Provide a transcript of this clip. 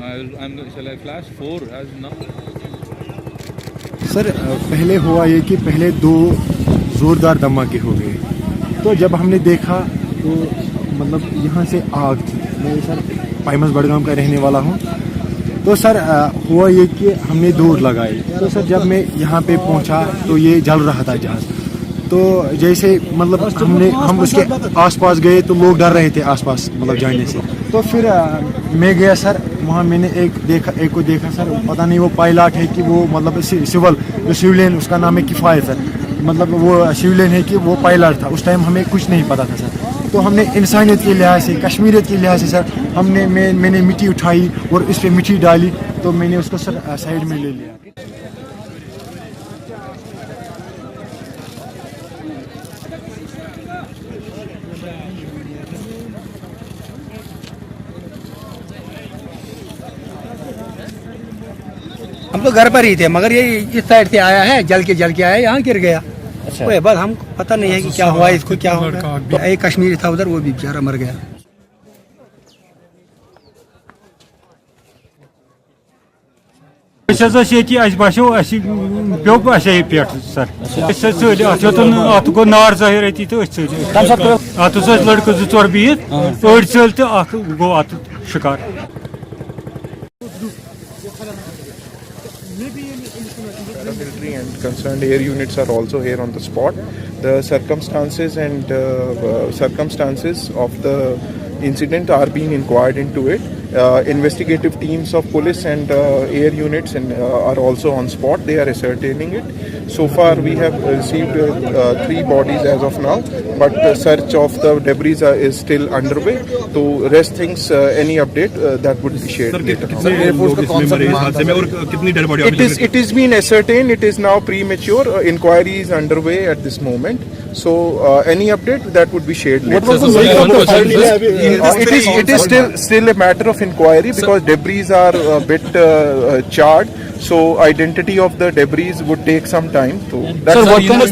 Shall I flash 4 as now? Sir पहले हुआ ये कि पहले 2 ज़ोरदार धमाके हो गए, तो जब हमने देखा तो मतलब यहाँ से आग थी। मैं सर पाइमस बड़गाम का रहने वाला हूँ। तो सर हुआ ये कि हमने दौड़ लगाई, तो सर जब मैं यहाँ पे पहुँचा तो ये जल रहा था जहाज़। तो जैसे मतलब हम उसके आसपास गए तो लोग डर रहे थे आसपास मतलब जाने से। तो फिर मैं गया सर, वहाँ मैंने एक को देखा सर, पता नहीं वो पायलट है कि वो मतलब सिविलियन, उसका नाम है किफ़ायत सर, मतलब वो सिविलियन है कि वो पायलट था। उस टाइम हमें कुछ नहीं पता था सर। तो हमने इंसानियत के लिहाज से, कश्मीरियत के लिहाज से सर मैंने मिट्टी उठाई और इस पर मिट्टी डाली, तो मैंने उसको सर साइड में ले लिया। हम तो घर पर ही थे, मगर ये इस साइड से आया है, जल के आया, यहाँ गिर गया। अच्छा। तो बस हमको पता नहीं है कि क्या हुआ, इसको क्या हुआ। तो एक कश्मीरी था उधर, वो भी बेचारा मर गया। सर गो नार जाहिर अती तो लड़के 2-4 बिहित अड़ चल तो गो अत शिकार। Military and concerned air units are also here on the spot. The circumstances of the incident are being inquired into it. Investigative teams of police and air units are also on spot. They are ascertaining it. So far we have received 3 bodies as of now, but the search of the debris is still underway. To rest things, any update that would be shared later on. It is been ascertained. It is now premature. Inquiry is underway at this moment. So any update that would be shared later. What was the weight of the It is still a matter of inquiry because debris are a bit charred. So identity of the debris would take some time. So that's what kind of